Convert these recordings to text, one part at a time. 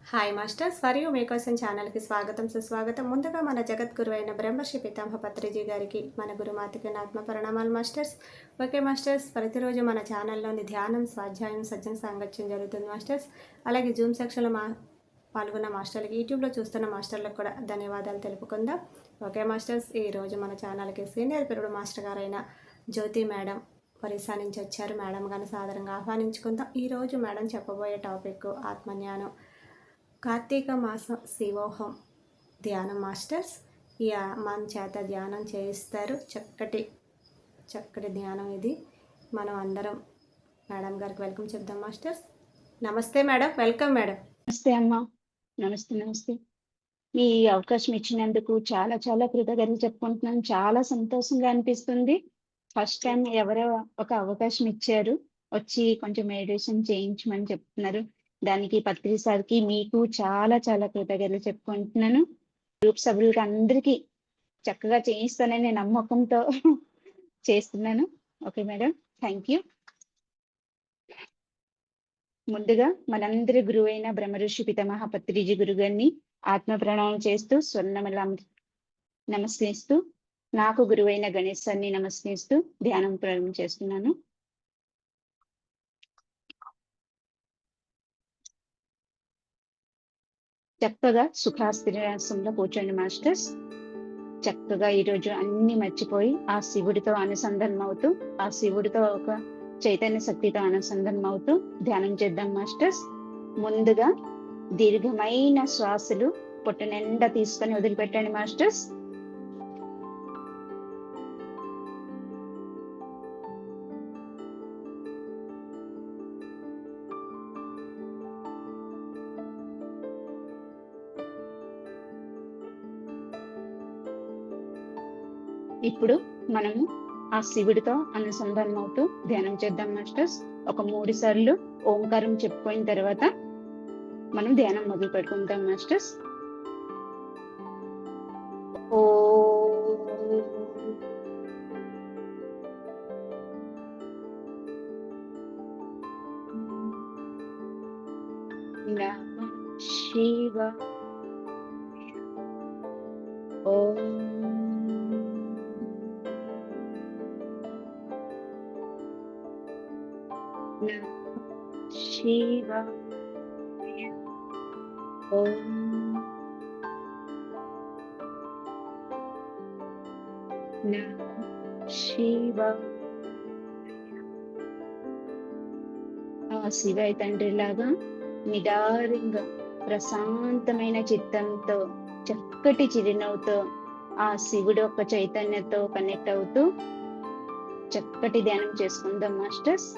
Hi masters మరియు మీకోసం ఛానల్కి స్వాగతం సుస్వాగతం. ముందుగా మన జగద్గురు అయిన బ్రహ్మర్షి పితామహ పత్రిజీ గారికి మన గురుమాతకి నా ఆత్మ ప్రణామాలు మాస్టర్స్. ఓకే మాస్టర్స్, ప్రతిరోజు మన ఛానల్లోని ధ్యానం, స్వాధ్యాయం, సజ్జన సాంగత్యం జరుగుతుంది మాస్టర్స్. అలాగే జూమ్ సెక్షన్లో పాల్గొన్న మాస్టర్లకి, యూట్యూబ్లో చూస్తున్న మాస్టర్లకు కూడా ధన్యవాదాలు తెలుపుకుందాం. ఓకే మాస్టర్స్, ఈరోజు మన ఛానల్కి సీనియర్ పిరుడు మాస్టర్ గారైన జ్యోతి మేడం ఒరిస్సా నుంచి వచ్చారు. మేడం గారిని సాదరంగా ఆహ్వానించుకుందాం. ఈరోజు మేడం చెప్పబోయే టాపిక్ ఆత్మజ్ఞానం, కార్తీక మాసం శివోహం ధ్యానం మాస్టర్స్. ఈ మన చేత ధ్యానం చేయిస్తారు. చక్కటి ధ్యానం ఇది. మనం అందరం మేడం గారికి వెల్కమ్ చెప్దాం మాస్టర్స్. నమస్తే మేడం, వెల్కమ్ మేడం. నమస్తే అమ్మా. నమస్తే. మీ అవకాశం ఇచ్చినందుకు చాలా చాలా కృతజ్ఞతలు చెప్పుకుంటున్నాను. చాలా సంతోషంగా అనిపిస్తుంది. ఫస్ట్ టైం ఎవరో ఒక అవకాశం ఇచ్చారు, వచ్చి కొంచెం మెడిటేషన్ చేయించమని చెప్తున్నారు. దానికి పత్రి సార్కి, మీకు చాలా చాలా కృతజ్ఞతలు చెప్పుకుంటున్నాను. గ్రూప్ సభ్యులకి అందరికీ చక్కగా చేయిస్తానని నమ్మకంతో చేస్తున్నాను. Okay madam, thank you. ముందుగా మనందరి గురువు అయిన బ్రహ్మర్షి పితామహ పత్రిజీ గురుగారిని ఆత్మ ప్రణామం చేస్తూ స్వర్ణమల నమస్కరిస్తూ, నాకు గురువైన గణేశాన్ని నమస్కరిస్తూ ధ్యానం ప్రారంభం చేస్తున్నాను. చక్కగా సుఖాస్థిరాసంలో కూర్చోండి మాస్టర్స్. చక్కగా ఈరోజు అన్ని మర్చిపోయి ఆ శివుడితో అనుసంధానం అవుతూ, ఆ శివుడితో ఒక చైతన్య శక్తితో అనుసంధానం అవుతూ ధ్యానం చేద్దాం మాస్టర్స్. ముందుగా దీర్ఘమైన శ్వాసలు పొట్ట నిండా తీసుకొని వదిలిపెట్టండి మాస్టర్స్. ఇప్పుడు మనము ఆ శివుడితో అనుసంధానం అవుతూ ధ్యానం చేద్దాం మాస్టర్స్. ఒక 3 సార్లు ఓంకారం చెప్పుకోయిన తర్వాత మనం ధ్యానం మొదలు పెట్టుకుంటాం మాస్టర్స్. ఓ నమః శివాయ. ఓం నమః శివాయ. ఓం నమః శివాయ. ఆ శివయ్య తండ్రి లాగా నిదారంగా ప్రశాంతమైన చిత్తంతో, చక్కటి చిరునవ్వుతో ఆ శివుడు యొక్క చైతన్యంతో కనెక్ట్ అవుతూ చక్కటి ధ్యానం చేసుకుందాం మాస్టర్స్.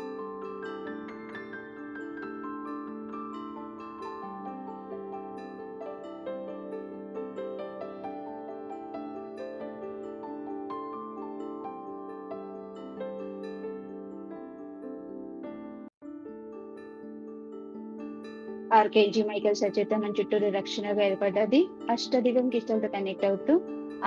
ఆర్కేజీ మైకేల్ సచేత మన చుట్టూరు రక్షణగా ఏర్పడ్డది. అష్టదిగం కిష్టలతో కనెక్ట్ అవుతూ,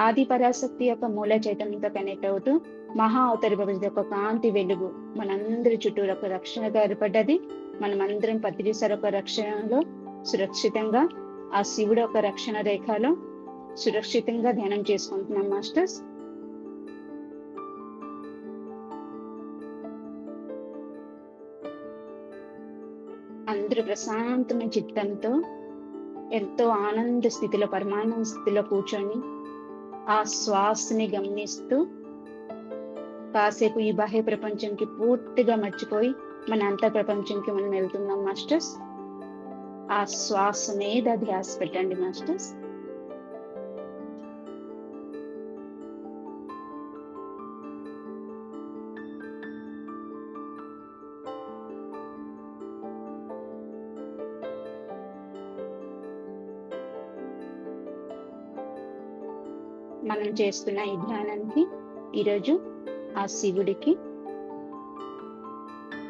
ఆది పరాశక్తి యొక్క మూల చైతన్యంతో కనెక్ట్ అవుతూ, మహా అవతరి భవిష్యత్ యొక్క కాంతి వెలుగు మనందరి చుట్టూరు ఒక రక్షణగా ఏర్పడ్డది. మనమందరం పత్రిసార్ ఒక రక్షణలో సురక్షితంగా, ఆ శివుడు ఒక రక్షణ రేఖలో సురక్షితంగా ధ్యానం చేసుకుంటున్నాం మాస్టర్స్. అందరూ ప్రశాంతమైన చిత్తంతో ఎంతో ఆనంద స్థితిలో, పరమానంద స్థితిలో కూర్చొని ఆ శ్వాసని గమనిస్తూ కాసేపు ఈ బాహ్య ప్రపంచంకి పూర్తిగా మర్చిపోయి మన అంతర్ ప్రపంచంకి మనం వెళ్తున్నాం మాస్టర్స్. ఆ శ్వాస మీద ధ్యాస పెట్టండి మాస్టర్స్. మనం చేస్తున్న ఈ ధ్యానానికి ఈరోజు ఆ శివుడికి,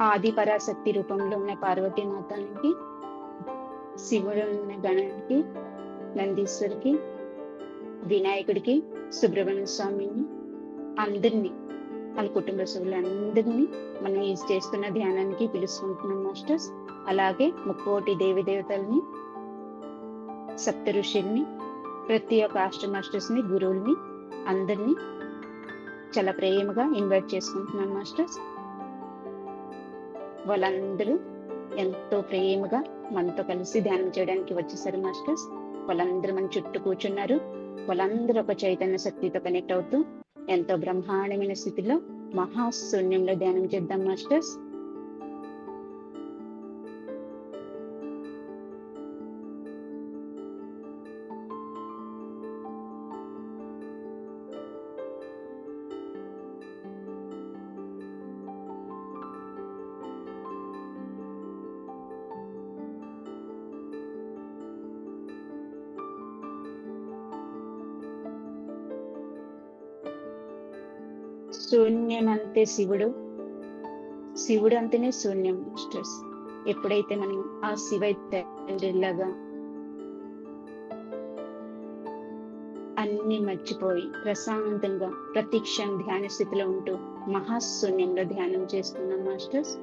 ఆది పరాశక్తి రూపంలో ఉన్న పార్వతీమాతానికి, శివుడు ఉన్న గణానికి, నందీశ్వరికి, వినాయకుడికి, సుబ్రహ్మణ్య స్వామిని, అందరినీ, వాళ్ళ కుటుంబ సభ్యులందరినీ మనం ఈ చేస్తున్న ధ్యానానికి పిలుచుకుంటున్నాం మాస్టర్స్. అలాగే 3 దేవి దేవతల్ని సప్త ఋషుల్ని, ప్రతి ఒక్క మాస్టర్స్ ని, గురువుల్ని అందరినీ చాలా ప్రేమగా ఇన్వైట్ చేసుకుంటున్నాను మాస్టర్స్. వాళ్ళందరూ ఎంతో ప్రేమగా మనతో కలిసి ధ్యానం చేయడానికి వచ్చేసారు మాస్టర్స్. వాళ్ళందరూ మన చుట్టూ కూర్చున్నారు. వాళ్ళందరూ ఒక చైతన్య శక్తితో కనెక్ట్ అవుతూ ఎంతో బ్రహ్మాండమైన స్థితిలో మహాశూన్యంలో ధ్యానం చేద్దాం మాస్టర్స్. శూన్యం అంతే శివుడు, శివుడు అంతేనే శూన్యం మాస్టర్స్. ఎప్పుడైతే మనం ఆ శివైలాగా అన్ని మర్చిపోయి ప్రశాంతంగా ప్రతిక్షణం ధ్యాన స్థితిలో ఉంటూ మహాశూన్యంలో ధ్యానం చేస్తున్నాం మాస్టర్స్.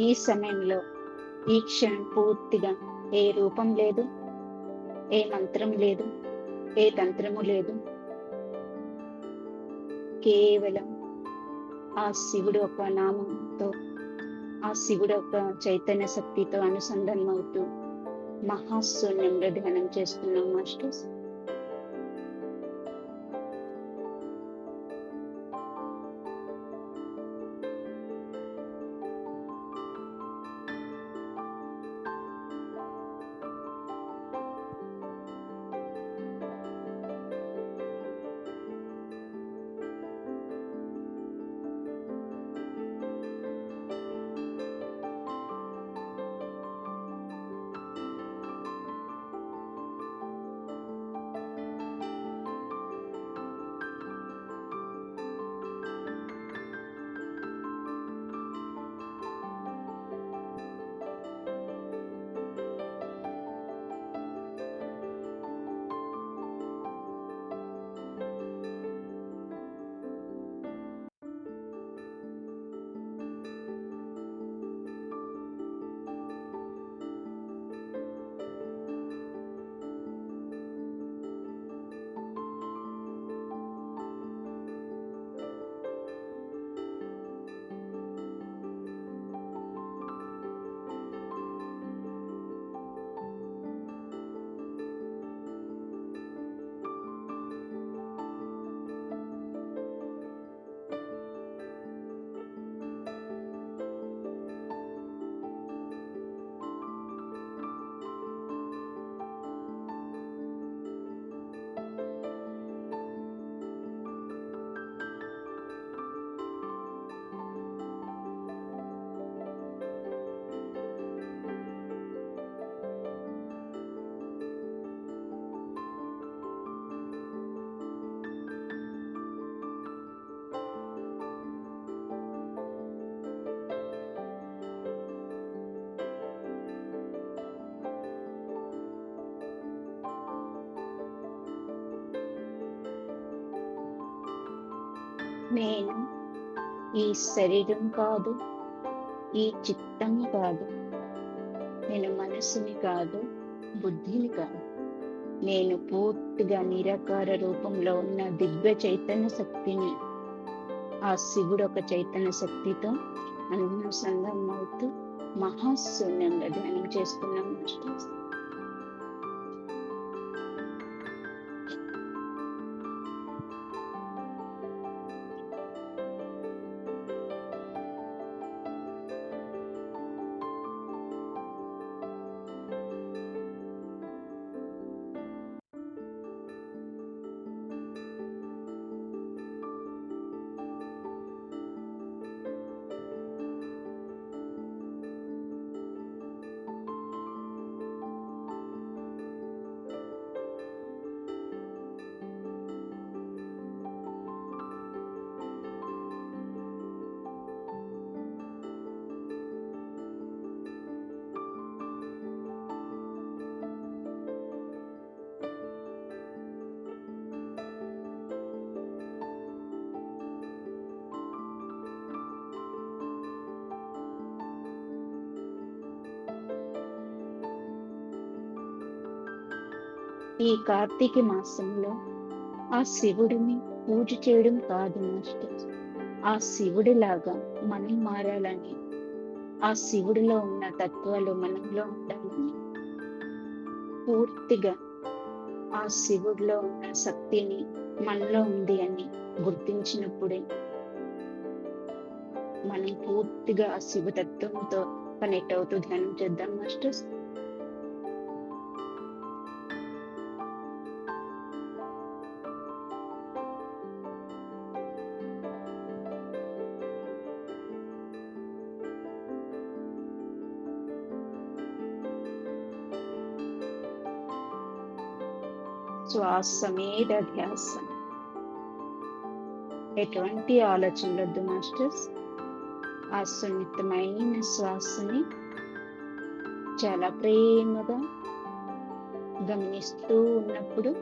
ఈ సమయంలో ఈ క్షణం పూర్తిగా ఏ రూపం లేదు, ఏ మంత్రం లేదు, ఏ తంత్రము లేదు. కేవలం ఆ శివుడు ఒక నామంతో, ఆ శివుడు ఒక చైతన్య శక్తితో అనుసంధానం అవుతూ మహాశూన్యంలో ధ్యానం చేస్తున్నాం మాస్టర్స్. నేను ఈ శరీరం కాదు, ఈ చిత్తము కాదు, నేను మనస్సుని కాదు, బుద్ధిని కాదు. నేను పూర్తిగా నిరాకార రూపంలో ఉన్న దివ్య చైతన్య శక్తిని. ఆ శివుడు ఒక చైతన్య శక్తితో అనుసంధానం అవుతూ మహాశూన్యంగా ధ్యానం చేస్తున్నాం మాస్టర్స్. ఈ కార్తీక మాసంలో ఆ శివుడిని పూజ చేయడం కాదు మాస్టర్, ఆ శివుడిలాగా మనం మారాలని, ఆ శివుడిలో ఉన్న తత్వాలు మనంలో ఉండాలని, పూర్తిగా ఆ శివుడిలో ఉన్న శక్తిని మనలో ఉంది అని గుర్తించినప్పుడే మనం పూర్తిగా ఆ శివతత్వంతో కనెక్ట్ అవుతూ ధ్యానం చేద్దాం మాస్టర్స్. శ్వాస మీద ధ్యాస, ఎటువంటి ఆలోచనలొద్దు మాస్టర్స్. ఆ సున్నితమైన శ్వాసని చాలా ప్రేమగా గమనిస్తూ ఉన్నప్పుడు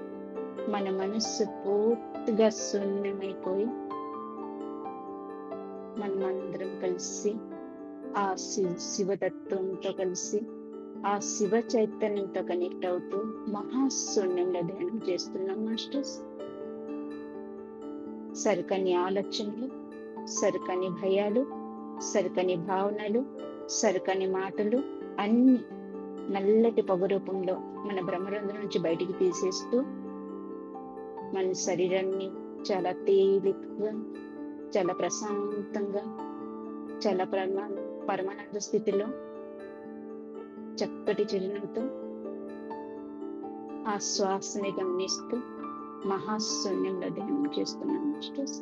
మన మనస్సు పూర్తిగా శూన్యమైపోయి మనమందరం కలిసి ఆ శివతత్వంతో కలిసి ఆ శివ చైతన్యంతో కనెక్ట్ అవుతూ మహాశూన్యంలో ధ్యానం చేస్తున్నాం మాస్టర్స్. సరికని ఆలోచనలు, సరికని భయాలు, సరికని భావనలు, సరికని మాటలు అన్ని నల్లటి పొగ రూపంలో మన బ్రహ్మరంధ్రం నుంచి బయటికి తీసేస్తూ మన శరీరాన్ని చాలా తేలికగా, చాలా ప్రశాంతంగా, చాలా పరమానంద స్థితిలో చక్కటి చిరునవ్వుతో ఆ శ్వాసని గమనిస్తూ మహాశూన్యంలో ధ్యానం చేస్తున్నాం మాస్టర్స్.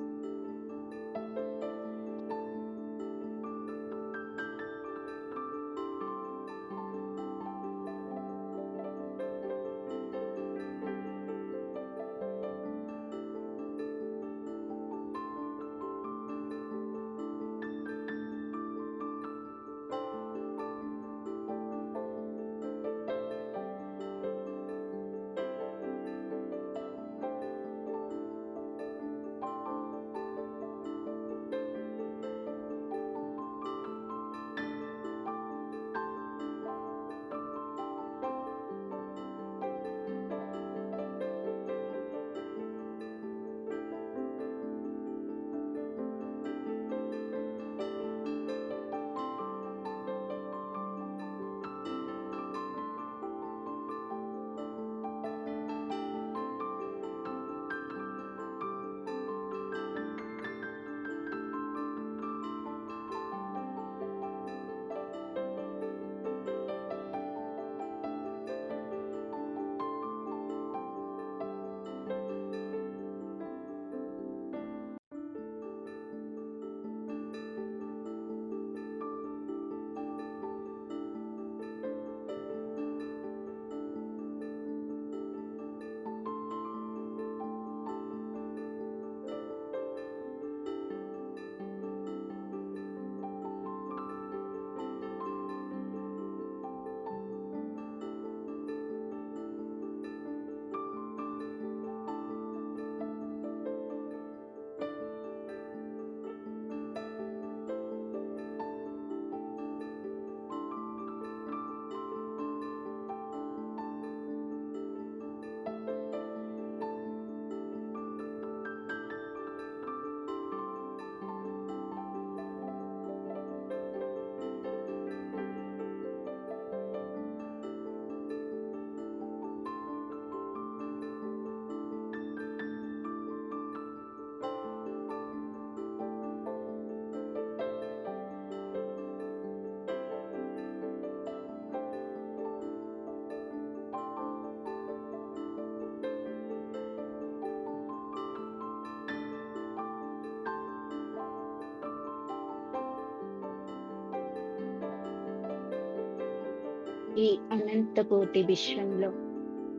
ఈ అనంత కోటి విశ్వంలో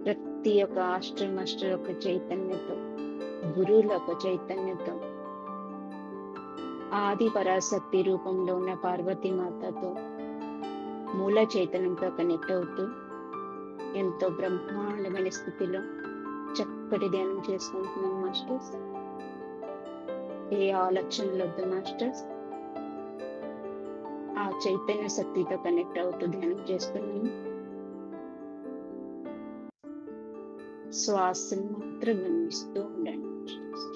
ప్రతి ఒక్క మాస్టర్ ఒక చైతన్యతో, గురువుల ఒక చైతన్యతో, ఆది పరాశక్తి రూపంలో ఉన్న పార్వతీ మాతతో, మూల చైతన్యంతో కనెక్ట్ అవుతూ ఎంతో బ్రహ్మాండమైన స్థితిలో చక్కటి ధ్యానం చేసుకుంటున్నాం మాస్టర్స్. ఏ ఆలోచనలు వద్దు మాస్టర్స్. ఆ చైతన్య శక్తితో కనెక్ట్ అవుతూ ధ్యానం చేస్తున్నాము. శ్వాసను మాత్రం గమనిస్తూ ఉండండి మాస్టర్స్.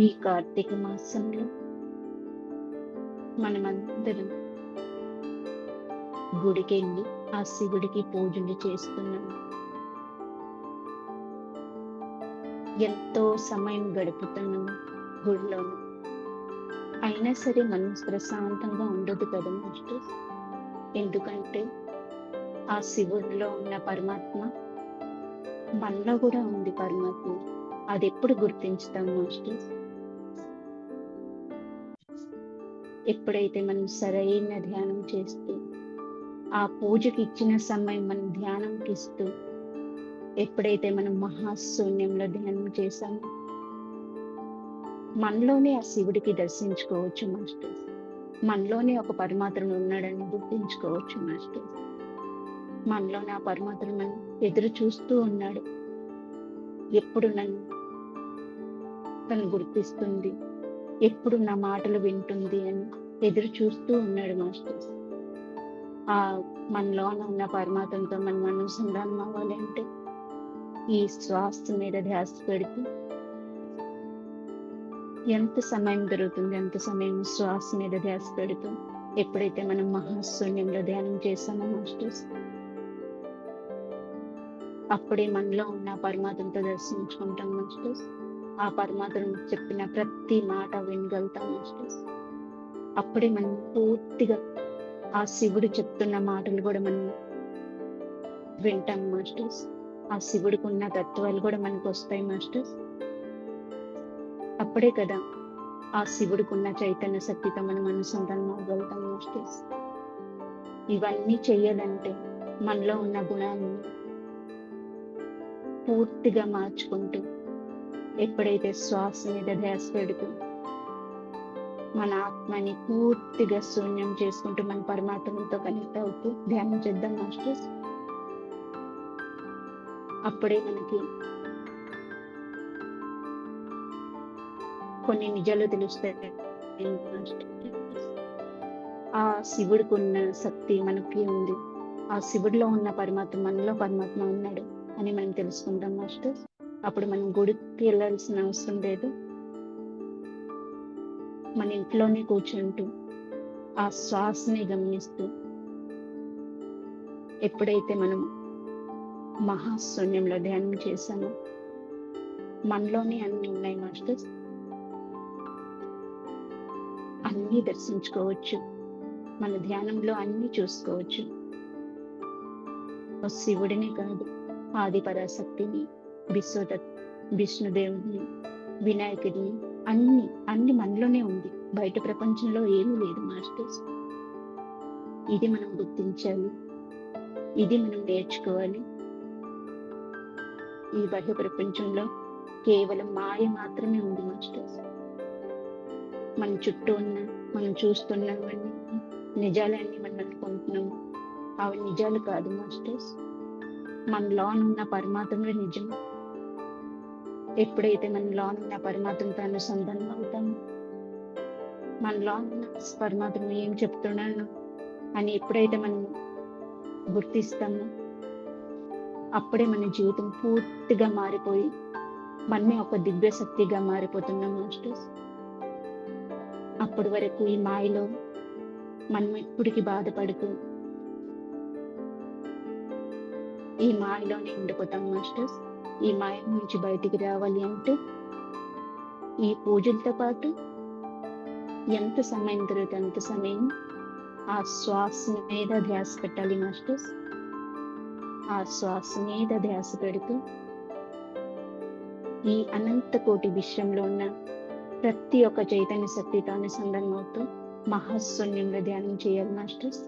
ఈ కార్తీక మాసంలో మనమందరం గుడికి వెళ్ళి ఆ శివుడికి పూజలు చేస్తున్నాం. ఎంతో సమయం గడుపుతున్నాము గుడిలోను. అయినా సరే మనం ప్రశాంతంగా ఉండదు కదా మాస్టర్స్. ఎందుకంటే ఆ శివుడిలో ఉన్న పరమాత్మ మనలో కూడా ఉంది. పరమాత్మ అది ఎప్పుడు గుర్తించుతాం మాస్టర్స్? ఎప్పుడైతే మనం సరైన ధ్యానం చేస్తూ ఆ పూజకి ఇచ్చిన సమయం మనం ధ్యానంకి ఇస్తూ ఎప్పుడైతే మనం మహాశూన్యంలో ధ్యానం చేశామో మనలోనే ఆ శివుడికి దర్శించుకోవచ్చు మాస్టర్స్. మనలోనే ఒక పరమాత్మ ఉన్నాడని గుర్తించుకోవచ్చు మాస్టర్స్. మనలోనే ఆ పరమాత్మ మనం ఎదురు చూస్తూ ఉన్నాడు. ఎప్పుడు తను గుర్తిస్తుంది, ఎప్పుడు నా మాటలు వింటుంది అని ఎదురు చూస్తూ ఉన్నాడు మాస్టర్స్. ఆ మనలోన ఉన్న పరమాత్మతో మనం అనుసంధానం అవ్వాలి అంటే ఈ శ్వాస మీద ధ్యాస పెడుతూ ఎంత సమయం దొరుకుతుంది అంత సమయం శ్వాస మీద ధ్యాస పెడుతూ ఎప్పుడైతే మనం మహాశూన్యంలో ధ్యానం చేస్తామో మాస్టర్స్, అప్పుడే మనలో ఉన్న పరమాత్మతో దర్శించుకుంటాం మాస్టర్స్. ఆ పరమాత్మ చెప్పిన ప్రతి మాట వినగలుగుతాం మాస్టర్స్. అప్పుడే మనం పూర్తిగా ఆ శివుడు చెప్తున్న మాటలు కూడా మనం వింటాం మాస్టర్స్. ఆ శివుడికి ఉన్న తత్వాలు కూడా మనకు వస్తాయి మాస్టర్స్. అప్పుడే కదా ఆ శివుడికి ఉన్న చైతన్య శక్తితో మనం అనుసంధానం అవ్వగలుగుతాం మాస్టర్స్. ఇవన్నీ చెయ్యాలంటే మనలో ఉన్న గుణాలను పూర్తిగా మార్చుకుంటూ ఎప్పుడైతే శ్వాస మీద ధ్యాస పెడుతూ మన ఆత్మని పూర్తిగా శూన్యం చేసుకుంటూ మన పరమాత్మతో కనెక్ట్ అవుతూ ధ్యానం చేద్దాం మాస్టర్స్. అప్పుడే మనకి కొన్ని నిజాలు తెలుస్తాయి మాస్టర్స్. ఆ శివుడికి ఉన్న శక్తి మనకి ఉంది, ఆ శివుడిలో ఉన్న పరమాత్మ మనలో పరమాత్మ ఉన్నాడు అని మనం తెలుసుకుంటాం మాస్టర్స్. అప్పుడు మనం గుడికి వెళ్ళాల్సిన అవసరం లేదు. మన ఇంట్లోనే కూర్చుంటూ ఆ శ్వాసని గమనిస్తూ ఎప్పుడైతే మనం మహాశూన్యంలో ధ్యానం చేశామో మనలోనే అన్ని ఉన్నాయి మాస్టర్స్. అన్నీ దర్శించుకోవచ్చు, మన ధ్యానంలో అన్ని చూసుకోవచ్చు. శివుడిని కాదు, ఆది పరాశక్తిని, విష్ణుదేవుడిని, వినాయకుడిని, అన్ని మనలోనే ఉంది. బయట ప్రపంచంలో ఏమీ లేదు మాస్టర్స్. ఇది మనం గుర్తించాలి, ఇది మనం నేర్చుకోవాలి. ఈ బాహ్య ప్రపంచంలో కేవలం మాయ మాత్రమే ఉంది మాస్టర్స్. మన చుట్టూ ఉన్న మనం చూస్తున్నవన్నీ నిజాలన్నీ మనం అనుకుంటున్నాము, అవి నిజాలు కాదు మాస్టర్స్. మనలో ఉన్న పరమాత్మే నిజం. ఎప్పుడైతే మనలో ఉన్న పరమాత్మతో అనుసంధానం అవుతామో, మనలో ఉన్న పరమాత్మ ఏం చెప్తున్నాను అని ఎప్పుడైతే మనం గుర్తిస్తామో అప్పుడే మన జీవితం పూర్తిగా మారిపోయి మనమే ఒక దివ్య శక్తిగా మారిపోతున్నాం మాస్టర్స్. అప్పటి వరకు ఈ మాయలో మనం ఎప్పటికీ బాధపడుతూ ఈ మాయలోనే ఉండిపోతాం మాస్టర్స్. ఈ మాయ నుంచి బయటికి రావాలి అంటే ఈ పూజలతో పాటు ఎంత సమయం దొరికితే అంత సమయం ఆ శ్వాస మీద ధ్యాస పెట్టాలి మాస్టర్స్. ఆ శ్వాస మీద ధ్యాస పెడుతూ ఈ అనంత కోటి విశ్వంలో ఉన్న ప్రతి ఒక్క చైతన్య శక్తితో అనుసంధానం అవుతూ మహాశూన్యంలో ధ్యానం చేయాలి మాస్టర్స్.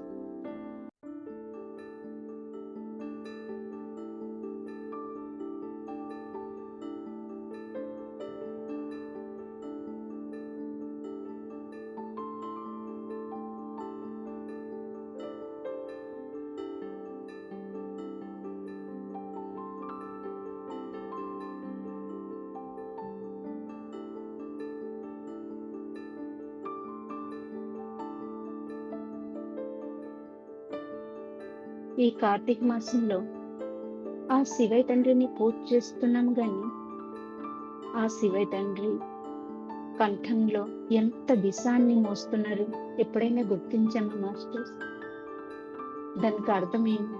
ఈ కార్తీక మాసంలో ఆ శివయ్య తండ్రిని పూజ చేస్తున్నాము కానీ ఆ శివయ్య తండ్రి కంఠంలో ఎంత విషాన్ని మోస్తున్నారు ఎప్పుడైనా గుర్తించామా మాస్టర్స్? దానికి అర్థం ఏంటి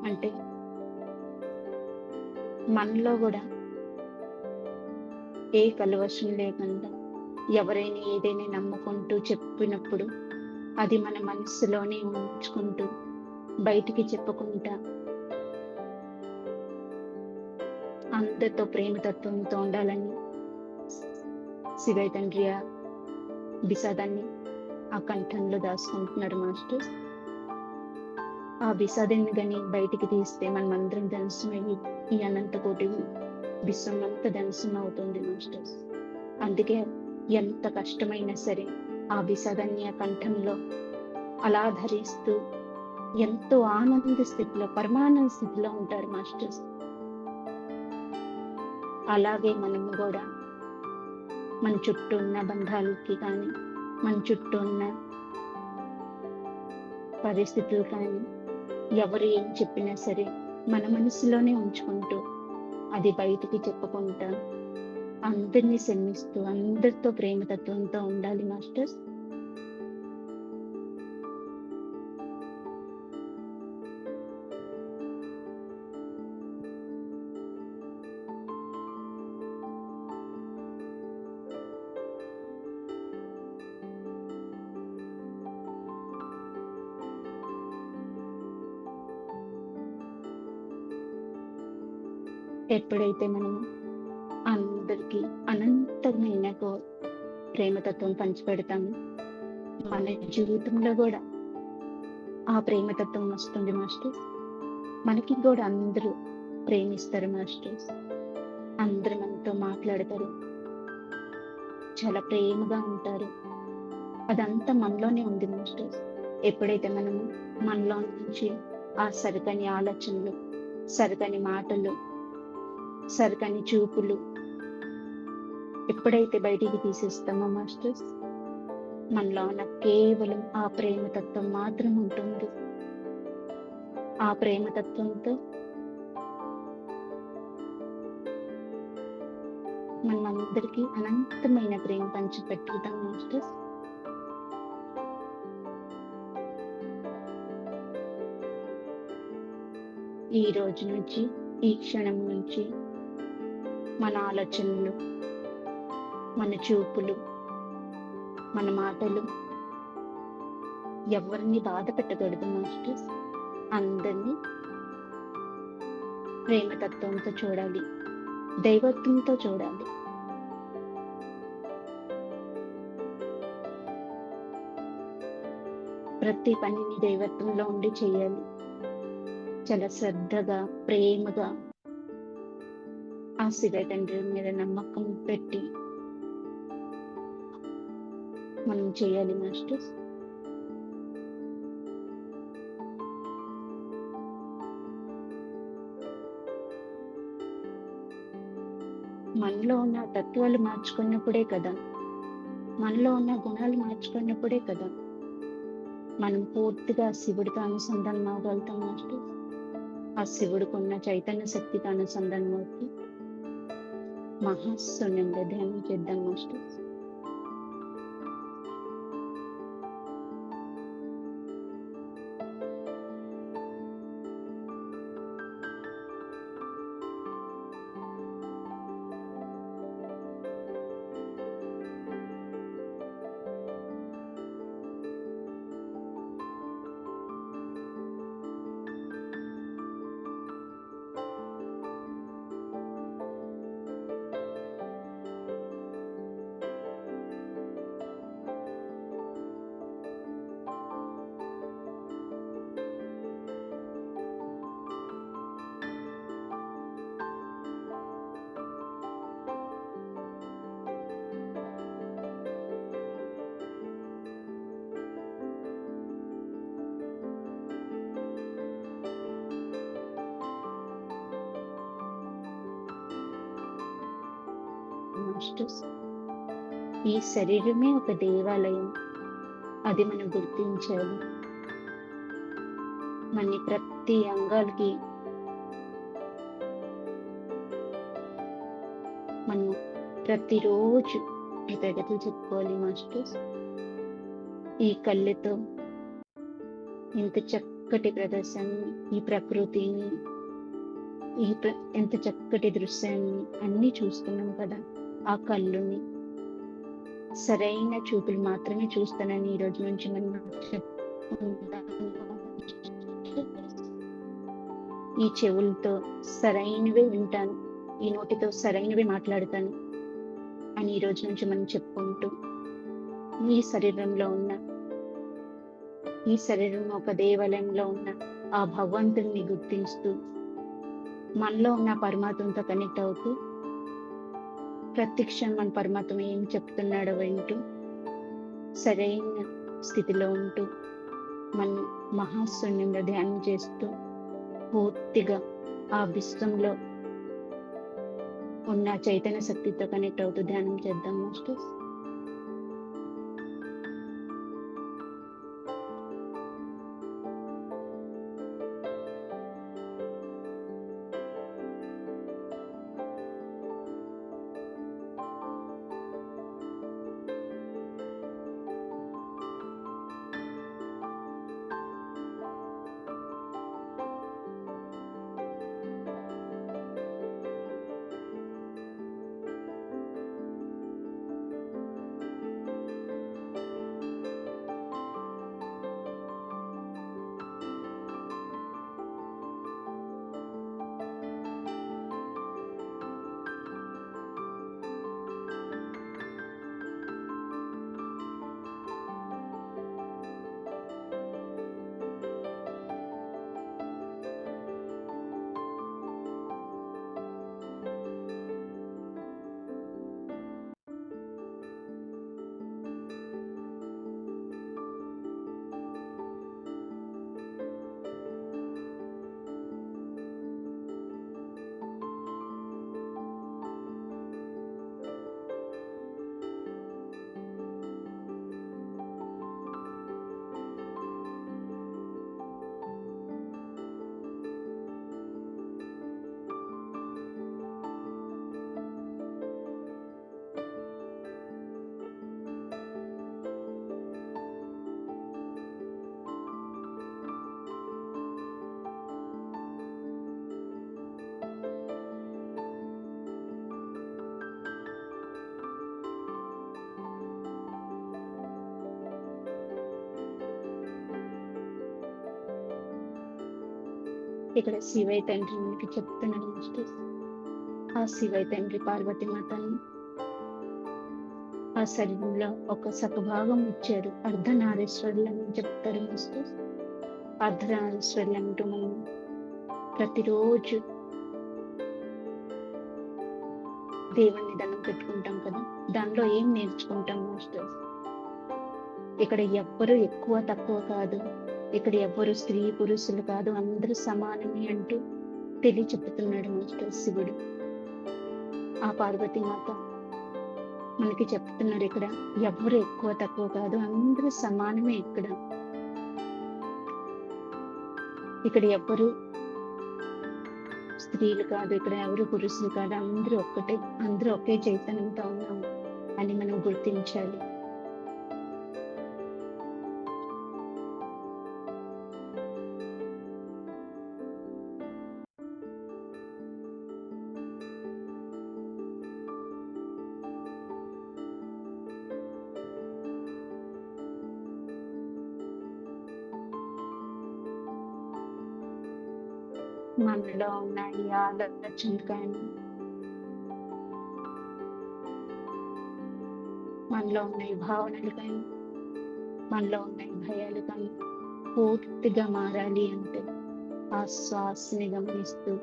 అంటే మనలో కూడా ఏ కలవశం లేకుండా ఎవరైనా ఏదైనా నమ్ముకుంటూ చెప్పినప్పుడు అది మన మనసులోనే ఉంచుకుంటూ బయటికి చెప్పకుండా అందరితో ప్రేమతత్వంతో ఉండాలని శివయ్య తండ్రి ఆ విషాదాన్ని ఆ కంఠంలో దాచుకుంటున్నారు మాస్టర్స్. ఆ విషాదాన్ని కానీ బయటికి తీస్తే మనం అందరం ధనుసమయ్యి ఈ అనంత కోటి విశ్వం అంతా ధనుసం అవుతుంది మాస్టర్స్. అందుకే ఎంత కష్టమైనా సరే ఆ విషాదాన్ని ఆ కంఠంలో అలా ధరిస్తూ ఎంతో ఆనంద స్థితిలో పరమానంద స్థితిలో ఉంటారు మాస్టర్స్. అలాగే మనము కూడా మన చుట్టూ ఉన్న బంధాలకి కానీ మన చుట్టూ ఉన్న పరిస్థితులు కానీ ఎవరు ఏం చెప్పినా సరే మన మనసులోనే ఉంచుకుంటూ అది బయటికి చెప్పుకుంటా అందరినీ క్షమిస్తూ అందరితో ప్రేమతత్వంతో ఉండాలి మాస్టర్స్. ఎప్పుడైతే మనము అందరికీ అనంతమైన ప్రేమతత్వం పంచిపెడతాము, మన జీవితంలో కూడా ఆ ప్రేమతత్వం వస్తుంది మాస్టర్స్. మనకి కూడా అందరూ ప్రేమిస్తారు మాస్టర్స్. అందరూ మనతో మాట్లాడతారు, చాలా ప్రేమగా ఉంటారు. అదంతా మనలోనే ఉంది మాస్టర్స్. ఎప్పుడైతే మనము మనలో నుంచి ఆ సరికని ఆలోచనలు, సరికని మాటలు, సరికని చూపులు ఎప్పుడైతే బయటికి తీసేస్తామో మాస్టర్స్, మనలో ఉన్న కేవలం ఆ ప్రేమతత్వం మాత్రం ఉంటుంది. ఆ ప్రేమతత్వంతో మనం అందరికీ అనంతమైన ప్రేమ పంచిపెట్టుకుంటాం మాస్టర్స్. ఈ రోజు నుంచి, ఈ క్షణం నుంచి మన ఆలోచనలు, మన చూపులు, మన మాటలు ఎవరిని బాధ పెట్టకూడదు మాస్టర్స్. అందరినీ ప్రేమతత్వంతో చూడాలి, దైవత్వంతో చూడాలి. ప్రతి పనిని దైవత్వంలో ఉండి చేయాలి. చాలా శ్రద్ధగా, ప్రేమగా ఆ శివ తండ్రి మీద నమ్మకం పెట్టి మనం చేయాలి మాస్టర్స్. మనలో ఉన్న తత్వాలు మార్చుకున్నప్పుడే కదా, మనలో ఉన్న గుణాలు మార్చుకున్నప్పుడే కదా మనం పూర్తిగా శివుడితో అనుసంధానం అవ్వగలుగుతాం మాస్టర్స్. ఆ శివుడికున్న చైతన్య శక్తితో అనుసంధానం అవుతూ మహాశూన్యంలో ధ్యానం చేద్దాం మాస్టర్స్. మాస్టర్స్, ఈ శరీరమే ఒక దేవాలయం, అది మనం గుర్తించాలి. మన ప్రతి అంగాలకి మనం ప్రతిరోజు కృతజ్ఞతలు చెప్పుకోవాలి మాస్టర్స్. ఈ కళ్ళతో ఇంత చక్కటి ప్రదర్శనని, ఈ ప్రకృతిని, ఎంత చక్కటి దృశ్యాన్ని అన్ని చూస్తున్నాం కదా. ఆ కళ్ళుని సరైన చూపులు మాత్రమే చూస్తానని ఈ రోజు నుంచి మనం చెప్పుకుంటాం. ఈ చెవులతో సరైనవే వింటాను, ఈ నోటితో సరైనవే మాట్లాడతాను అని ఈ రోజు నుంచి మనం చెప్పుకుంటూ ఈ శరీరంలో ఉన్న, ఈ శరీరం ఒక దేవాలయంలో ఉన్న ఆ భగవంతుని గుర్తిస్తూ మనలో ఉన్న పరమాత్మతో కనెక్ట్ అవుతూ ప్రతి క్షణం మన పరమాత్మ ఏం చెప్తున్నాడో వింటూ సరైన స్థితిలో ఉంటూ మనం మహాశూన్యంలో ధ్యానం చేస్తూ పూర్తిగా ఆ విశ్వంలో ఉన్న చైతన్య శక్తితో కనెక్ట్ అవుతూ ధ్యానం చేద్దాం మాస్టర్స్. ఇక్కడ శివయ్య తండ్రి మనకి చెప్తున్నాడు మాస్టర్. ఆ శివయ్య తండ్రి పార్వతీ మాతని ఆ శరీరంలో ఒక సగభాగం ఇచ్చారు. అర్ధనారీశ్వరులు అని చెప్తారు మాస్టర్. అర్ధనారీశ్వరులు అంటూ మనం ప్రతిరోజు దేవుణ్ణి దండం పెట్టుకుంటాం కదా, దానిలో ఏం నేర్చుకుంటాం మాస్టర్? ఇక్కడ ఎవ్వరు ఎక్కువ తక్కువ కాదు, ఇక్కడ ఎవ్వరు స్త్రీ పురుషులు కాదు, అందరూ సమానమే అంటూ చెప్తున్నాడు మాస్టర్ శివుడు. ఆ పార్వతీ మాత మనకి చెప్తున్నారు ఇక్కడ ఎవ్వరు ఎక్కువ తక్కువ కాదు, అందరూ సమానమే. ఇక్కడ ఎవ్వరు స్త్రీలు కాదు, ఇక్కడ ఎవరు పురుషులు కాదు, అందరూ ఒక్కటే, అందరూ ఒకే చైతన్యంతో ఉన్నాము అని మనం గుర్తించాలి. మనలో ఉన్న ఈ ఆలోచనలు కానీ, మనలో ఉన్న ఈ భావనలు కానీ, మనలో ఉన్న ఈ భయాలు కానీ పూర్తిగా మారాలి అంటే ఆ శ్వాసని గమనిస్తూ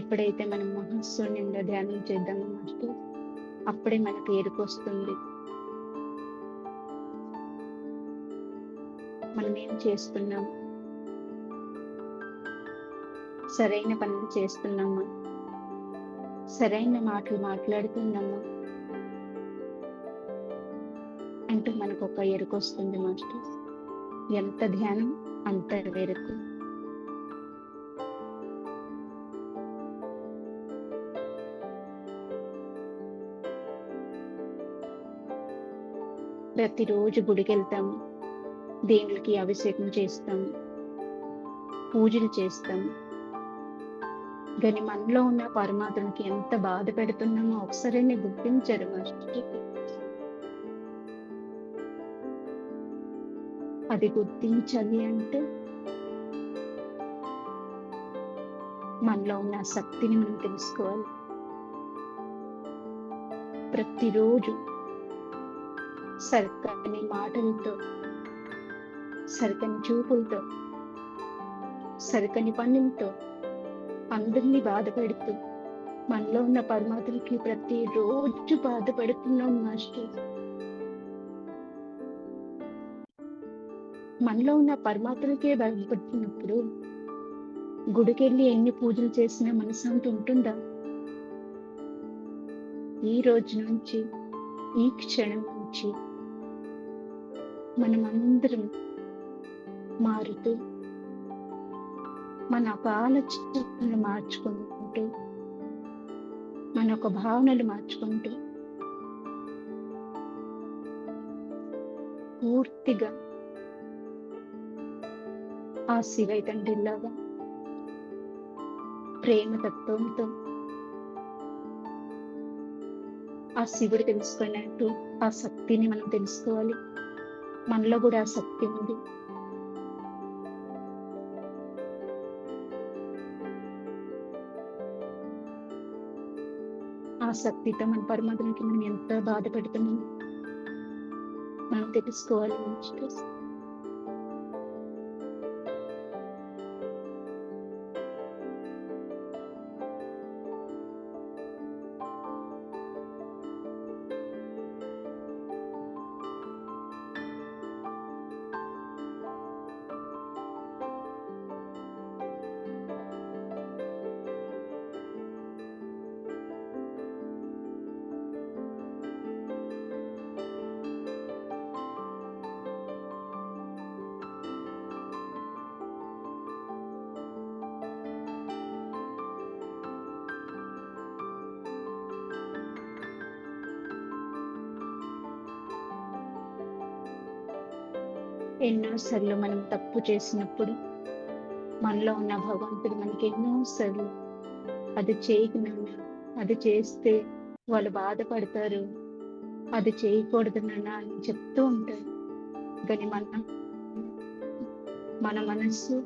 ఎప్పుడైతే మనం మహస్సునిండా ధ్యానం చేద్దామో మాస్టర్, అప్పుడే మనకు ఎరుకొస్తుంది. మనం ఏం చేస్తున్నాం, సరైన పనులు చేస్తున్నామా, సరైన మాటలు మాట్లాడుతున్నామా అంటూ మనకు ఒక ఎరుకొస్తుంది మాస్టర్. ఎంత ధ్యానం అంత ఎరుకు. ప్రతిరోజు గుడికి వెళ్తాము, దేవుడికి అభిషేకం చేస్తాము, పూజలు చేస్తాము. కానీ మనలో ఉన్న పరమాత్మకి ఎంత బాధ పెడుతున్నామో ఒకసారి గుర్తించారు మాస్టర్. అది గుర్తించాలి అంటే మనలో ఉన్న శక్తిని మనం తెలుసుకోవాలి. ప్రతిరోజు సరికని మాటలతో, సరికని చూపులతో, సరికని పనులతో అందరినీ బాధపెడుతూ మనలో ఉన్న పరమాత్మకి ప్రతిరోజు బాధపడుతున్నాం మాస్టర్. మనలో ఉన్న పరమాత్మకే బాధపడుతున్నప్పుడు గుడికెళ్ళి ఎన్ని పూజలు చేసినా మనశ్శాంతి ఉంటుందా? ఈ రోజు నుంచి, ఈ క్షణం నుంచి మనం అందరం మారుతూ మన ఒక ఆలోచనలు మార్చుకుంటూ, మన ఒక భావనలు మార్చుకుంటూ పూర్తిగా ఆ శివయ్య తండ్రిలాగా ప్రేమ తత్వంతో ఆ శివుడు తెలుసుకున్నట్టు ఆ శక్తిని మనం తెలుసుకోవాలి. మనలో కూడా ఆ శక్తి ఉంది. ఆ శక్తితో మన పరమాత్మకి మనం ఎంత బాధ పెడుతున్నాం మనం తెలుసుకోవాలి మాస్టర్స్. ఎన్నోసార్లు మనం తప్పు చేసినప్పుడు మనలో ఉన్న భగవంతుడు మనకి ఎన్నోసార్లు అది చేయకు నాన్న, అది చేస్తే వాళ్ళు బాధపడతారు, అది చేయకూడదు నాన్న అని చెప్తూ ఉంటారు. కానీ మన మనస్సు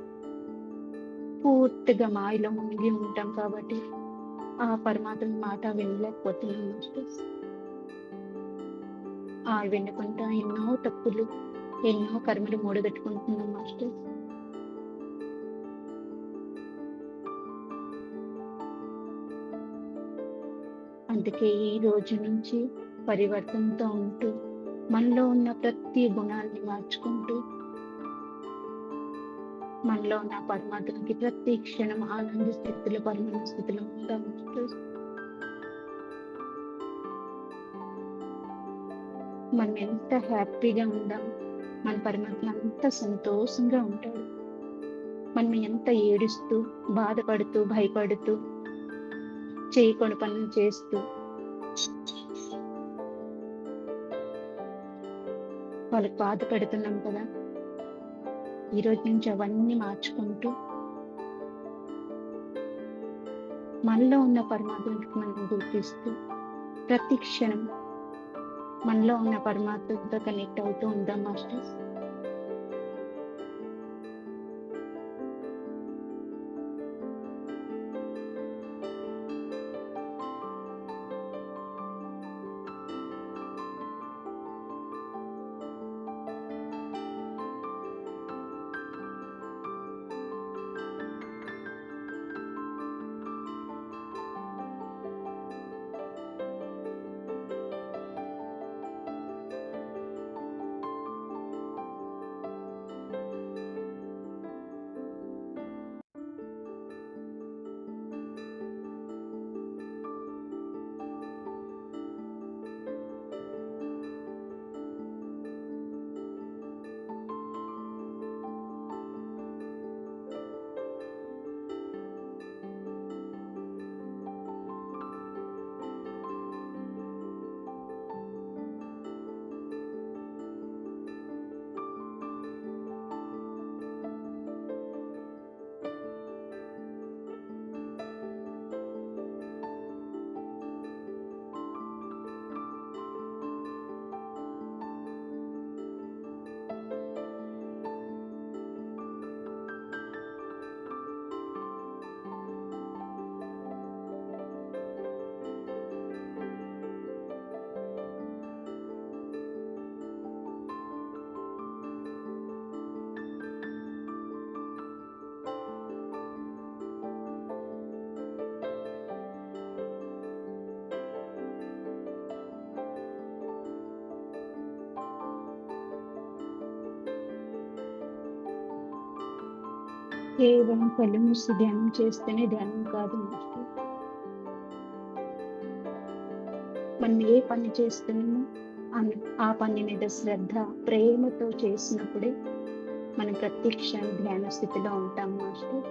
పూర్తిగా మాయలో మునిగి ఉంటాం కాబట్టి ఆ పరమాత్మ మాట వినలేకపోతున్నాం మాస్టర్స్. వినకుండా ఎన్నో తప్పులు, ఎన్నో కర్మలు మూడగట్టుకుంటున్నాం మాస్టర్స్. అందుకే ఈ రోజు నుంచి పరివర్తనతో ఉంటూ మనలో ఉన్న ప్రతి గుణాన్ని మార్చుకుంటూ మనలో ఉన్న పరమాత్మకి ప్రతి క్షణం ఆనంద స్థితిలో, పరమానంద స్థితిలో ఉంటాం మాస్టర్స్. మనం ఎంత హ్యాపీగా ఉందాం, మన పరమాత్మ అంత సంతోషంగా ఉంటాడు. మనం ఎంత ఏడుస్తూ, బాధపడుతూ, భయపడుతూ, చేయకూడని పనులు చేస్తూ వాళ్ళకి బాధ పెడుతున్నాం కదా, ఈ రోజు నుంచి అవన్నీ మార్చుకుంటూ మనలో ఉన్న పరమాత్మకి మనం గుర్తిస్తూ ప్రతి క్షణం మనలో ఉన్న పరమాత్మతో కనెక్ట్ అవుతూ ఉందాం మాస్టర్స్. కేవలం కళ్ళు మూసి ధ్యానం చేస్తేనే ధ్యానం కాదు మాస్టర్. మనం ఏ పని చేస్తున్నామో ఆ పని మీద శ్రద్ధ, ప్రేమతో చేసినప్పుడే మనం ప్రత్యక్ష ధ్యాన స్థితిలో ఉంటాం మాస్టర్.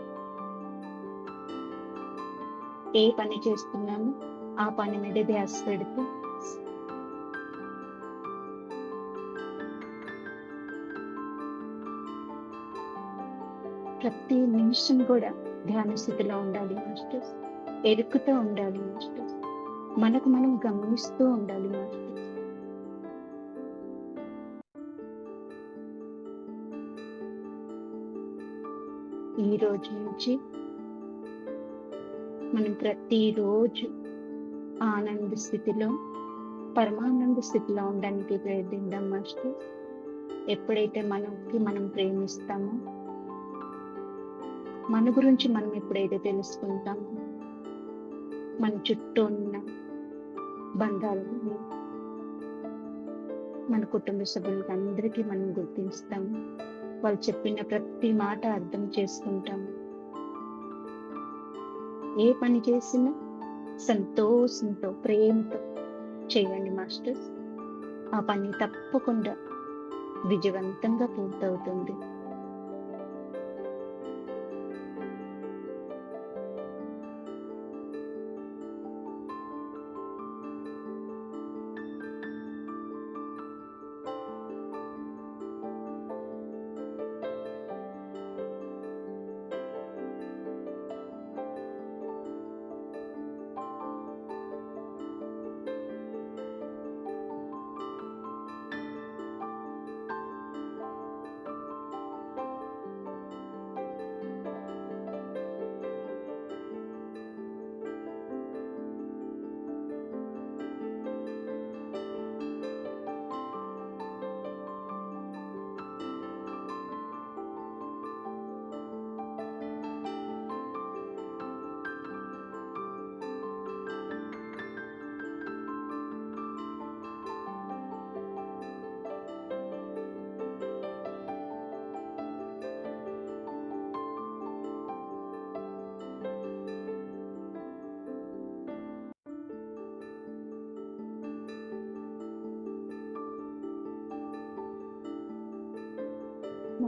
ఏ పని చేస్తున్నామో ఆ పని మీద ధ్యాస పెడుతూ ప్రతి నిమిషం కూడా ధ్యాన స్థితిలో ఉండాలి మాస్టర్స్. ఎరుకుతూ ఉండాలి మాస్టర్స్. మనకు మనం గమనిస్తూ ఉండాలి మాస్టర్స్. ఈ రోజు నుంచి మనం ప్రతిరోజు ఆనంద స్థితిలో, పరమానంద స్థితిలో ఉండడానికి ప్రయత్నిద్దాం మాస్టర్. ఎప్పుడైతే మనం ప్రేమిస్తామో, మన గురించి మనం ఎప్పుడైతే తెలుసుకుంటామో, మన చుట్టూ ఉన్న బంధాలని, మన కుటుంబ సభ్యులకి అందరికీ మనం గుర్తిస్తాము. వాళ్ళు చెప్పిన ప్రతి మాట అర్థం చేసుకుంటాము. ఏ పని చేసినా సంతోషంతో, ప్రేమతో చేయండి మాస్టర్స్. ఆ పని తప్పకుండా విజయవంతంగా పూర్తవుతుంది.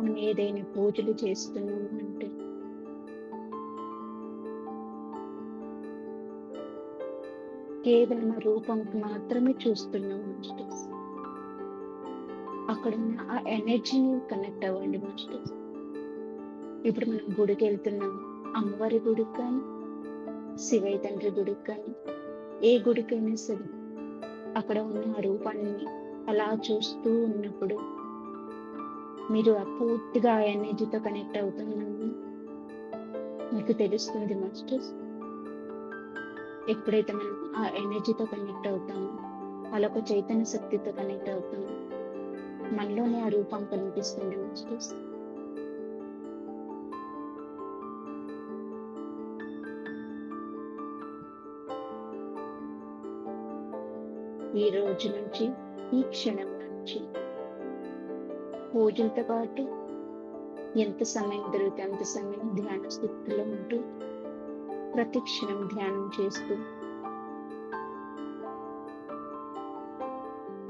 మనం ఏదైనా పూజలు చేస్తున్నాము అంటే కేవలం ఆ రూపంకి మాత్రమే చూస్తున్నాం మాస్టర్స్. అక్కడున్న ఆ ఎనర్జీని కనెక్ట్ అవ్వండి మాస్టర్స్. ఇప్పుడు మనం గుడికి వెళ్తున్నాం, అమ్మవారి గుడికి కానీ, శివయ్య తండ్రి గుడికి కానీ, ఏ గుడికైనా సరే అక్కడ ఉన్న ఆ రూపాన్ని అలా చూస్తూ ఉన్నప్పుడు మీరు ఆ పూర్తిగా ఆ ఎనర్జీతో కనెక్ట్ అవుతున్నారని మీకు తెలుస్తుంది మాస్టర్స్. ఎప్పుడైతే మనం ఆ ఎనర్జీతో కనెక్ట్ అవుతామో, అలా చైతన్య శక్తితో కనెక్ట్ అవుతామో, మనలోనే ఆ రూపం కనిపిస్తుంది మాస్టర్స్. ఈ రోజు నుంచి, ఈ క్షణం నుంచి పూజలతో పాటు ఎంత సమయం దొరికితే అంత సమయం ధ్యాన స్థితిలో ఉంటూ ప్రతి క్షణం ధ్యానం చేస్తూ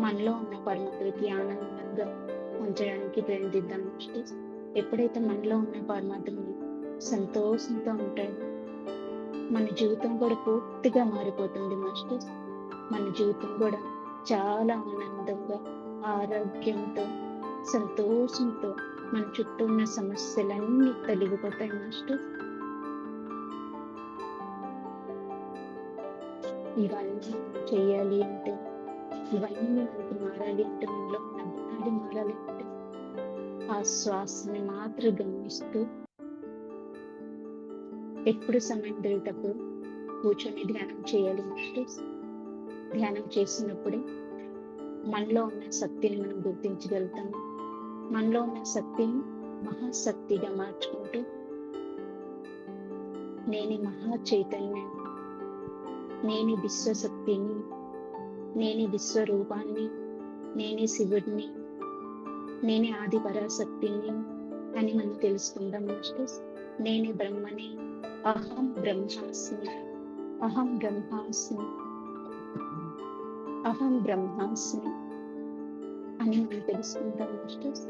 మనలో ఉన్న పరమాత్మకి ఆనందంగా ఉంచడానికి ప్రయత్నిద్దాం మాస్టర్స్. ఎప్పుడైతే మనలో ఉన్న పరమాత్మని సంతోషంతో ఉంటాడో మన జీవితం కూడా పూర్తిగా మారిపోతుంది మాస్టర్స్. మన జీవితం కూడా చాలా ఆనందంగా, ఆరోగ్యంతో, సంతోషంతో మన చుట్టూ ఉన్న సమస్యలన్నీ తొలగిపోతాయి మాస్టర్స్. ఇవన్నీ చెయ్యాలి అంటే, ఇవన్నీ మనకి మారాలి అంటే, మనలో ఉన్న గుణాలు మారాలి అంటే ఆ శ్వాసని మాత్రం గమనిస్తూ ఎప్పుడు సమయం దొరికేటప్పుడు కూర్చొని ధ్యానం చేయాలి మాస్టర్స్. ధ్యానం చేసినప్పుడే మనలో ఉన్న శక్తిని మనం గుర్తించగలుగుతాము. మనలో ఉన్న శక్తిని మహాశక్తిగా మార్చుకుంటూ నేను మహా చైతన్యాన్ని, నేను విశ్వశక్తిని, నేను విశ్వరూపాన్ని, నేనే శివుడిని, నేనే ఆది పరాశక్తిని అని మనం తెలుసుకుందాం మాస్టర్స్. నేనే బ్రహ్మని, అహం బ్రహ్మాస్మి, అహం బ్రహ్మాస్మి, అహం బ్రహ్మాస్మి అని మనం తెలుసుకుంటాం మాస్టర్స్.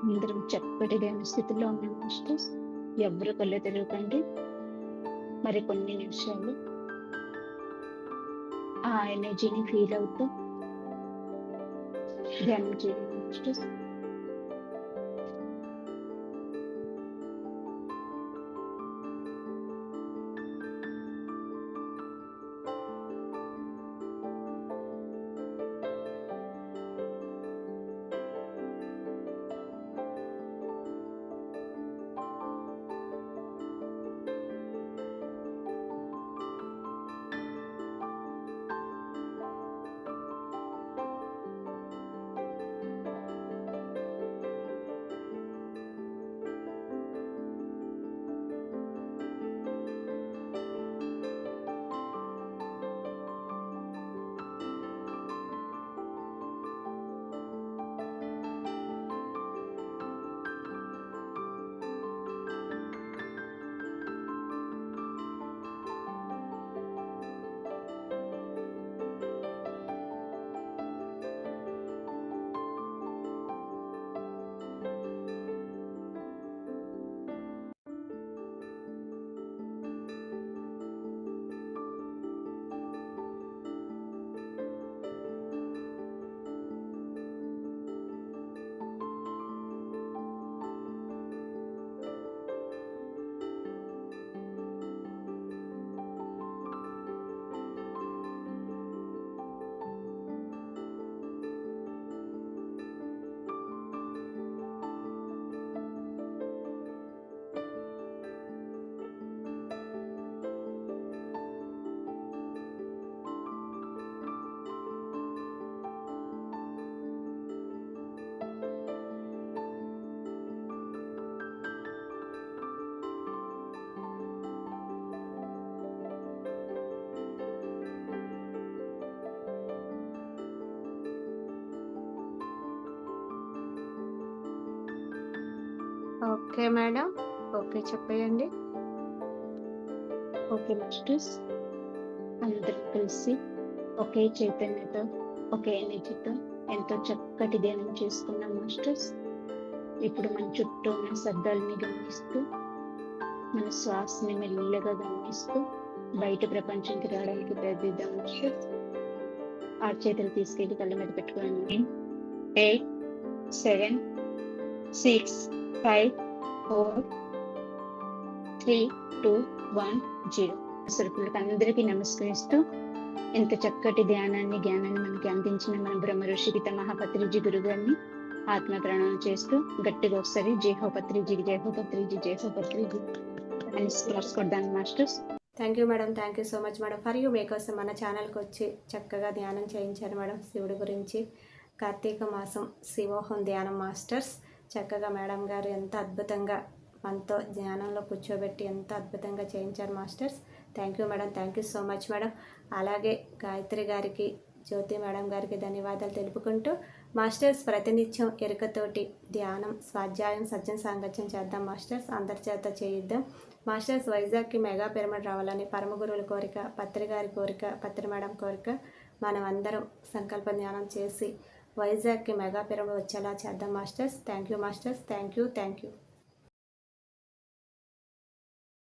అందరం చక్కటి ధ్యాన స్థితిలో ఉన్నాం మాస్టర్స్. ఎవరు కళ్ళు తెరవకండి. మరి కొన్ని నిమిషాలు ఆ ఎనర్జీని ఫీల్ అవుతూ ధ్యానం చేయండి మాస్టర్స్. Okay madam. ఓకే చెప్పేయండి. Okay masters. అందరం కలిసి ఒకే చైతన్యతో, ఒకే ఎనర్జీతో ఎంతో చక్కటి ధ్యానం చేసుకున్నాం మాస్టర్స్. ఇప్పుడు మన చుట్టూ ఉన్న శబ్దాలని గమనిస్తూ, మన శ్వాసని మెల్లగా గమనిస్తూ బయట ప్రపంచంకి రావడానికి ప్రయత్నిద్దాం మాస్టర్స్. ఆ చేతులు తీసుకెళ్ళి కళ్ళ మీద పెట్టుకోండి. 8, 7, 6, 5, 4, 3, 2, 1, 0. సరుకులకు అందరికీ నమస్కరిస్తూ ఎంత చక్కటి ధ్యానాన్ని జ్ఞానాన్ని మనకి అందించిన మన బ్రహ్మ ఋషి పితామహ పత్రిజీ గురువు గారిని ఆత్మ ప్రణామం చేస్తూ గట్టిగా ఒకసారి జై హో పత్రిజీకి, జై హో పత్రిజీ, జై హో పత్రిజీ అని స్టార్స్ కొడదాం masters. Thank you madam. Thank you so much madam. For you మీకోసం మన ఛానల్కి వచ్చి చక్కగా ధ్యానం చేయించారు మేడం శివుడి గురించి. కార్తీక మాసం శివోహం ధ్యానం మాస్టర్స్. చక్కగా మేడం గారు ఎంత అద్భుతంగా మనతో ధ్యానంలో కూర్చోబెట్టి ఎంత అద్భుతంగా చేయించారు masters. Thank you madam. Thank you so much madam. అలాగే గాయత్రి గారికి, జ్యోతి మేడం గారికి ధన్యవాదాలు తెలుపుకుంటూ మాస్టర్స్ ప్రతినిత్యం ఎరుకతోటి ధ్యానం, స్వాధ్యాయం, సజ్జన సాంగత్యం చేద్దాం మాస్టర్స్. అందరి చేత చేయిద్దాం మాస్టర్స్. వైజాగ్కి మెగా పిరమిడ్ రావాలని పరమ గురువుల కోరిక, పత్రి గారి కోరిక, పత్రి మేడం కోరిక. మనం అందరం సంకల్ప ధ్యానం చేసి వైజాగ్కి మెగా పిరమిడ్ వచ్చేలా చేద్దాం masters. Thank you masters. Thank you.